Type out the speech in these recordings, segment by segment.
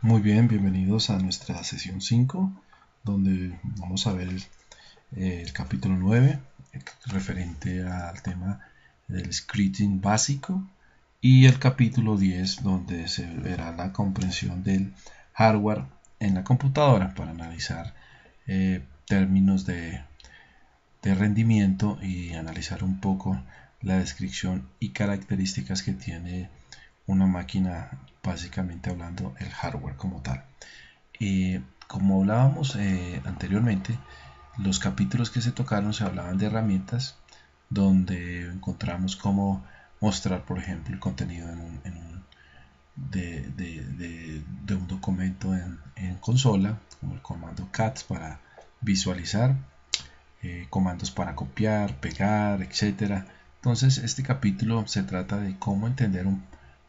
Muy bien, bienvenidos a nuestra sesión 5, donde vamos a ver el capítulo 9, referente al tema del scripting básico, y el capítulo 10, donde se verá la comprensión del hardware en la computadora para analizar términos de rendimiento y analizar un poco la descripción y características que tiene una máquina, básicamente hablando el hardware como tal. Como hablábamos anteriormente, los capítulos que se tocaron se hablaban de herramientas donde encontramos cómo mostrar, por ejemplo, el contenido de un documento en consola, como el comando cat para visualizar, comandos para copiar, pegar, etcétera. Entonces, este capítulo se trata de cómo entender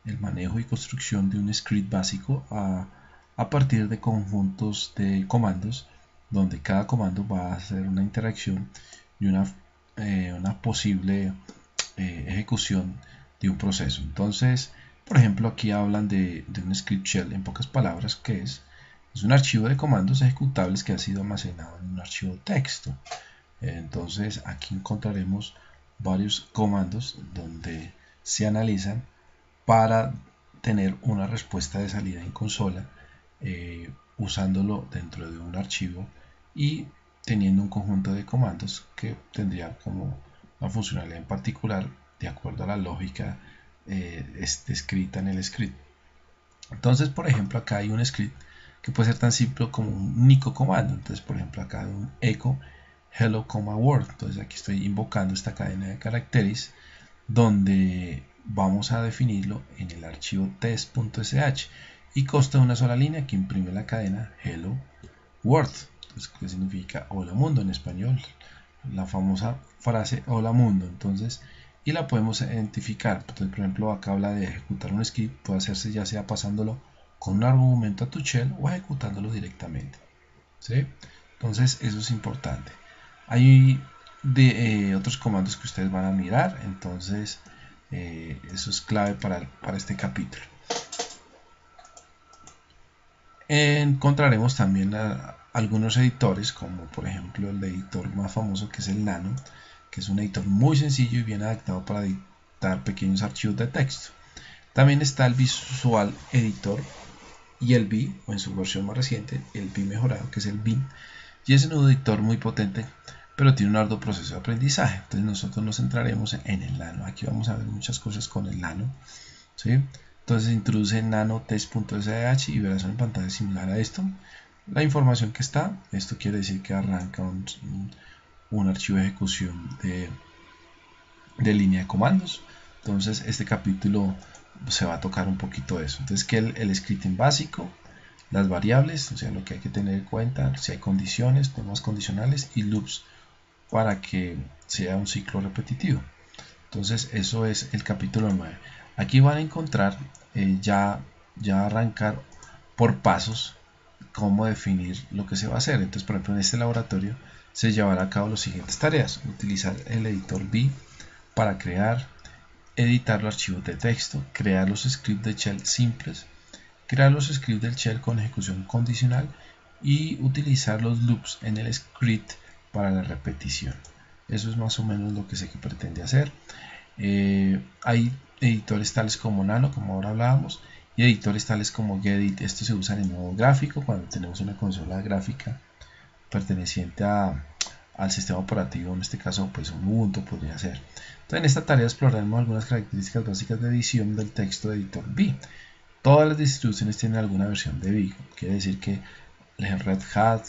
el manejo y construcción de un script básico a partir de conjuntos de comandos, donde cada comando va a hacer una interacción y una posible ejecución de un proceso. Entonces, por ejemplo, aquí hablan de un script shell, en pocas palabras, que es un archivo de comandos ejecutables que ha sido almacenado en un archivo texto. Entonces aquí encontraremos varios comandos donde se analizan para tener una respuesta de salida en consola, usándolo dentro de un archivo y teniendo un conjunto de comandos que tendría como una funcionalidad en particular de acuerdo a la lógica escrita en el script. Entonces, por ejemplo, acá hay un script que puede ser tan simple como un único comando. Entonces, por ejemplo, acá hay un echo hello, world. Entonces aquí estoy invocando esta cadena de caracteres donde vamos a definirlo en el archivo test.sh y consta de una sola línea que imprime la cadena hello world. Entonces, ¿qué significa hola mundo en español? La famosa frase hola mundo. Entonces, y la podemos identificar. Entonces, por ejemplo, acá habla de ejecutar un script, puede hacerse ya sea pasándolo con un argumento a tu shell o ejecutándolo directamente. ¿Sí? Entonces, eso es importante. Hay otros comandos que ustedes van a mirar, entonces eso es clave para este capítulo. Encontraremos también algunos editores, como por ejemplo el editor más famoso que es el Nano, que es un editor muy sencillo y bien adaptado para editar pequeños archivos de texto. También está el Visual Editor y el V, o en su versión más reciente, el V mejorado, que es el Vim, y es un editor muy potente, pero tiene un arduo proceso de aprendizaje. Entonces nosotros nos centraremos en el Nano. Aquí vamos a ver muchas cosas con el Nano, ¿sí? Entonces introduce nano test.sh y verás una pantalla similar a esto. La información que está, esto quiere decir que arranca un archivo de ejecución de línea de comandos. Entonces este capítulo se va a tocar un poquito de eso. Entonces que el scripting básico, las variables, o sea, lo que hay que tener en cuenta, si hay condiciones, temas condicionales y loops para que sea un ciclo repetitivo. Entonces eso es el capítulo 9. Aquí van a encontrar ya arrancar por pasos cómo definir lo que se va a hacer. Entonces, por ejemplo, en este laboratorio se llevará a cabo las siguientes tareas: utilizar el editor V para crear, editar los archivos de texto, crear los scripts de shell simples, crear los scripts del shell con ejecución condicional y utilizar los loops en el script para la repetición. Eso es más o menos lo que se pretende hacer. Hay editores tales como Nano, como ahora hablábamos, y editores tales como Gedit. Estos se usan en modo gráfico cuando tenemos una consola gráfica perteneciente al sistema operativo, en este caso pues un Ubuntu podría ser. Entonces en esta tarea exploraremos algunas características básicas de edición del texto de editor V. Todas las distribuciones tienen alguna versión de V, quiere decir que Red Hat,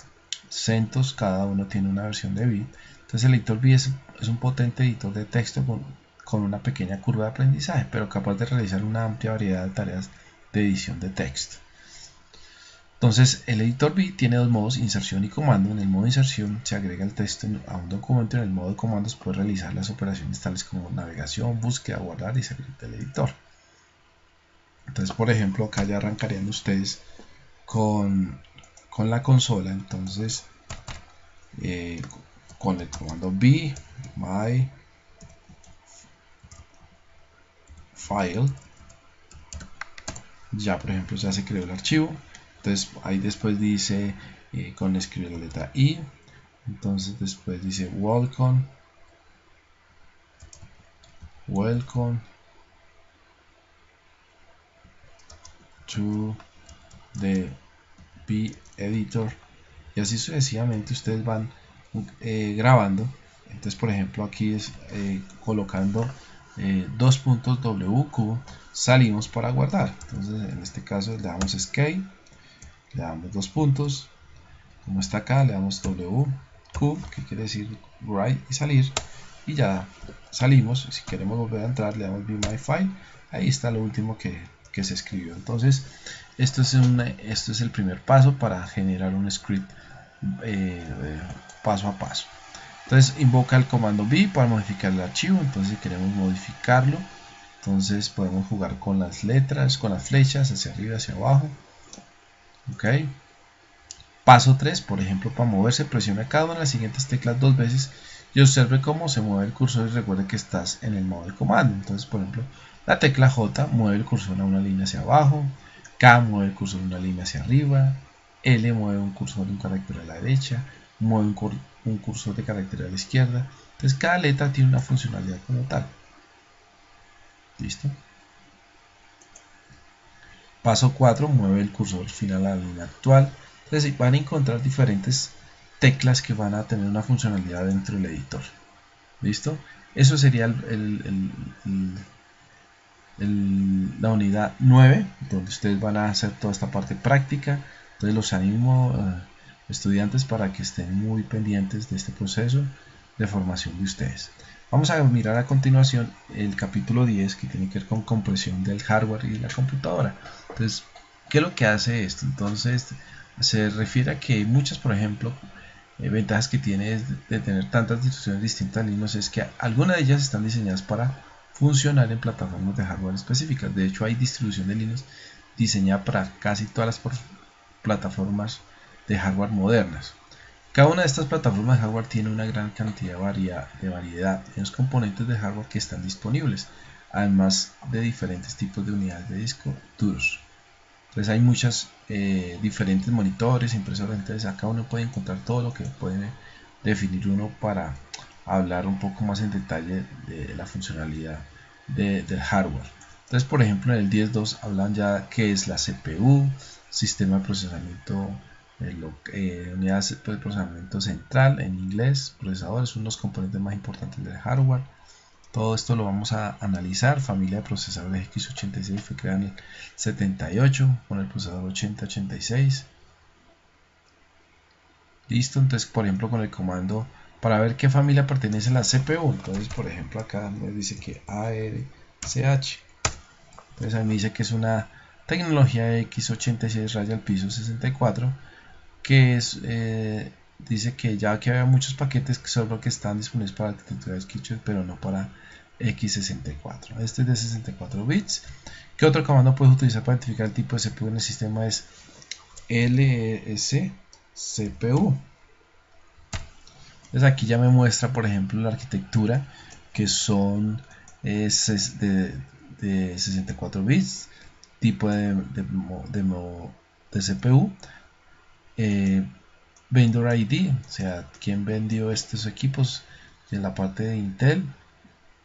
CentOS, cada uno tiene una versión de V. Entonces el editor V es un potente editor de texto con una pequeña curva de aprendizaje, pero capaz de realizar una amplia variedad de tareas de edición de texto. Entonces el editor V tiene dos modos, inserción y comando. En el modo inserción se agrega el texto a un documento, en el modo de comandos puede realizar las operaciones tales como navegación, búsqueda, guardar y salir del editor. Entonces, por ejemplo, acá ya arrancarían ustedes con la consola. Entonces con el comando v my file, ya por ejemplo ya se creó el archivo. Entonces ahí después dice con escribir la letra I, entonces después dice welcome to the p-editor, y así sucesivamente ustedes van grabando. Entonces por ejemplo aquí es colocando dos puntos WQ, salimos para guardar. Entonces en este caso le damos escape, le damos dos puntos, como está acá le damos WQ, que quiere decir write y salir, y ya salimos. Si queremos volver a entrar le damos view my file, ahí está lo último que se escribió. Entonces esto es el primer paso para generar un script paso a paso. Entonces invoca el comando B para modificar el archivo. Entonces si queremos modificarlo, entonces podemos jugar con las letras, con las flechas hacia arriba, hacia abajo. Ok. Paso 3, por ejemplo, para moverse, presiona cada una de las siguientes teclas dos veces y observe cómo se mueve el cursor, y recuerde que estás en el modo de comando. Entonces, por ejemplo, la tecla J mueve el cursor a una línea hacia abajo, K mueve el cursor a una línea hacia arriba, L mueve un cursor de un carácter a la derecha, mueve un cursor de carácter a la izquierda. Entonces, cada letra tiene una funcionalidad como tal. ¿Listo? Paso 4, mueve el cursor final a la línea actual. Entonces van a encontrar diferentes teclas que van a tener una funcionalidad dentro del editor. ¿Listo? Eso sería la unidad 9, donde ustedes van a hacer toda esta parte práctica. Entonces los animo, estudiantes, para que estén muy pendientes de este proceso de formación de ustedes. Vamos a mirar a continuación el capítulo 10, que tiene que ver con compresión del hardware y la computadora. Entonces, ¿qué es lo que hace esto? Entonces, se refiere a que muchas, por ejemplo, ventajas que tiene de tener tantas distribuciones distintas de Linux es que algunas de ellas están diseñadas para funcionar en plataformas de hardware específicas. De hecho, hay distribución de Linux diseñada para casi todas las plataformas de hardware modernas. Cada una de estas plataformas de hardware tiene una gran cantidad de variedad en los componentes de hardware que están disponibles, además de diferentes tipos de unidades de disco duros. Entonces hay muchas diferentes monitores, impresoras. Entonces acá uno puede encontrar todo lo que puede definir uno para hablar un poco más en detalle de la funcionalidad del hardware. Entonces, por ejemplo, en el 10.2 hablan ya qué es la CPU, sistema de procesamiento, unidad de procesamiento central en inglés, procesadores, son los componentes más importantes del hardware. Todo esto lo vamos a analizar. Familia de procesadores x86 fue creada en el 78 con el procesador 8086. Listo. Entonces, por ejemplo, con el comando para ver qué familia pertenece a la CPU. Entonces, por ejemplo, acá me dice que ARCH. Entonces, a mí me dice que es una tecnología x86 raya al piso 64, que es dice que ya que había muchos paquetes solo que están disponibles para arquitectura de Skill, pero no para x64. Este es de 64 bits. ¿Qué otro comando puedes utilizar para identificar el tipo de CPU en el sistema? Es lscpu. Entonces aquí ya me muestra, por ejemplo, la arquitectura, que son de 64 bits, tipo de CPU, vendor ID, o sea, quién vendió estos equipos, en la parte de Intel,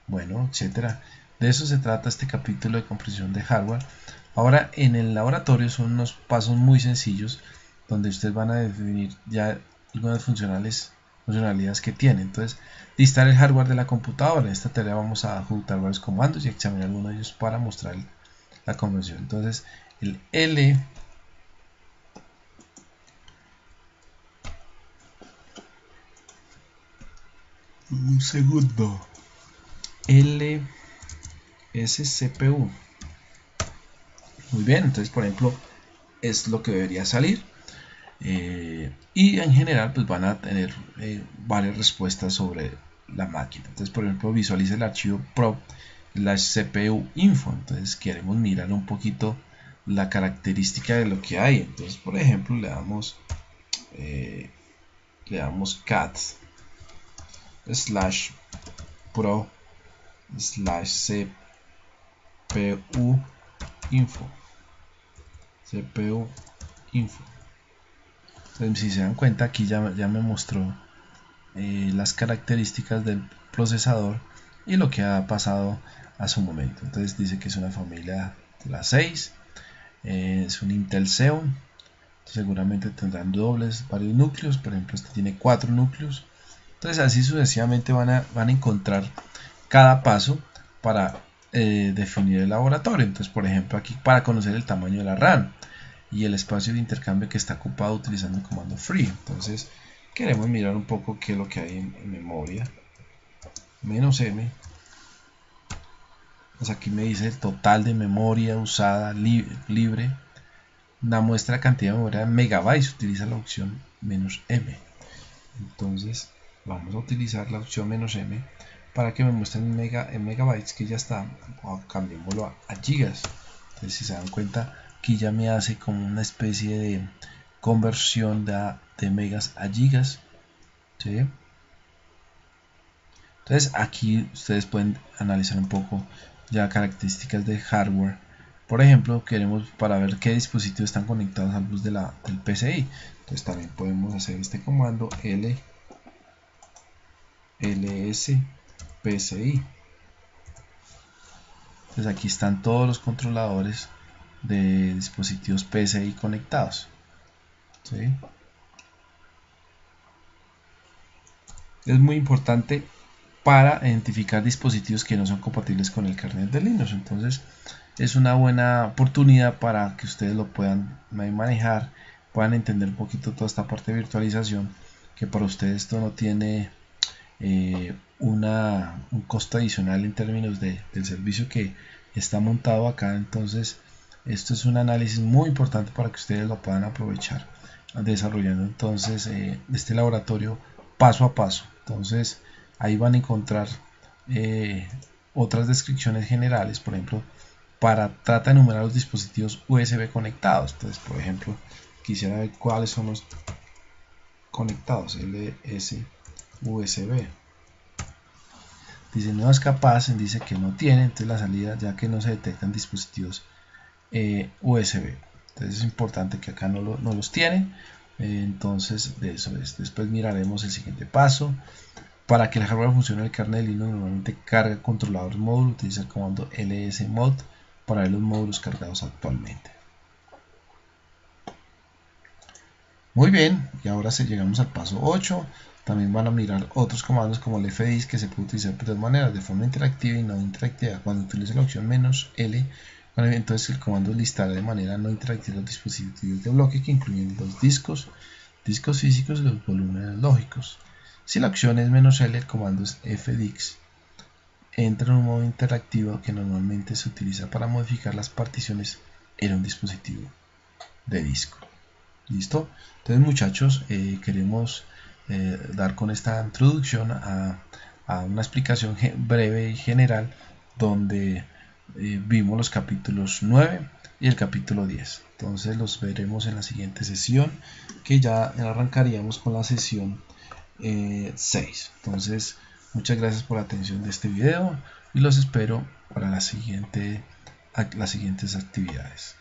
bueno, etcétera. De eso se trata este capítulo de compresión de hardware. Ahora en el laboratorio son unos pasos muy sencillos donde ustedes van a definir ya algunas funcionalidades que tiene. Entonces, listar el hardware de la computadora. En esta tarea vamos a ejecutar varios comandos y examinar algunos de ellos para mostrar la conversión. Entonces, el L un segundo. lscpu. Muy bien, entonces por ejemplo es lo que debería salir, y en general pues van a tener varias respuestas sobre la máquina. Entonces por ejemplo visualiza el archivo prop/cpu info. Entonces queremos mirar un poquito la característica de lo que hay. Entonces por ejemplo le damos cat/pro/cpu info, CPU info. Entonces, si se dan cuenta, aquí ya me mostró las características del procesador y lo que ha pasado a su momento. Entonces dice que es una familia de las 6, es un Intel Xeon, seguramente tendrán varios núcleos, por ejemplo este tiene 4 núcleos. Entonces así sucesivamente van a encontrar cada paso para definir el laboratorio. Entonces, por ejemplo, aquí para conocer el tamaño de la RAM y el espacio de intercambio que está ocupado utilizando el comando free. Entonces queremos mirar un poco qué es lo que hay en memoria. -m, pues aquí me dice el total de memoria usada libre. La muestra de cantidad de memoria en megabytes, utiliza la opción -m. Entonces vamos a utilizar la opción -m para que me muestre en megabytes, que ya está. Cambiémoslo a gigas. Entonces, si se dan cuenta, aquí ya me hace como una especie de conversión de megas a gigas, ¿sí? Entonces aquí ustedes pueden analizar un poco ya características de hardware. Por ejemplo, queremos para ver qué dispositivos están conectados al bus del PCI. Entonces también podemos hacer este comando ls PCI. Entonces aquí están todos los controladores de dispositivos PCI conectados, ¿sí? Es muy importante para identificar dispositivos que no son compatibles con el kernel de Linux. Entonces es una buena oportunidad para que ustedes lo puedan manejar, puedan entender un poquito toda esta parte de virtualización, que para ustedes esto no tiene un costo adicional en términos del servicio que está montado acá. Entonces esto es un análisis muy importante para que ustedes lo puedan aprovechar desarrollando entonces este laboratorio paso a paso. Entonces ahí van a encontrar otras descripciones generales, por ejemplo, trata de enumerar los dispositivos USB conectados. Entonces, por ejemplo, quisiera ver cuáles son los conectados, LS USB. Dice no es capaz, dice que no tiene, entonces la salida, ya que no se detectan dispositivos USB. Entonces es importante que acá no los tiene. Entonces de eso es. Después miraremos el siguiente paso. Para que el hardware funcione, el kernel Linux normalmente carga controladores módulo, utiliza el comando lsmod para ver los módulos cargados actualmente. Muy bien, y ahora llegamos al paso 8. También van a mirar otros comandos como el fdisk, que se puede utilizar de dos maneras, de forma interactiva y no interactiva. Cuando utilice la opción "-l", entonces el comando listará de manera no interactiva los dispositivos de bloque, que incluyen los discos físicos y los volúmenes lógicos. Si la opción es "-l", el comando es fdisk. Entra en un modo interactivo que normalmente se utiliza para modificar las particiones en un dispositivo de disco. ¿Listo? Entonces, muchachos, queremos dar con esta introducción a una explicación breve y general donde vimos los capítulos 9 y el capítulo 10. Entonces los veremos en la siguiente sesión, que ya arrancaríamos con la sesión 6. Entonces, muchas gracias por la atención de este video y los espero para las siguientes actividades.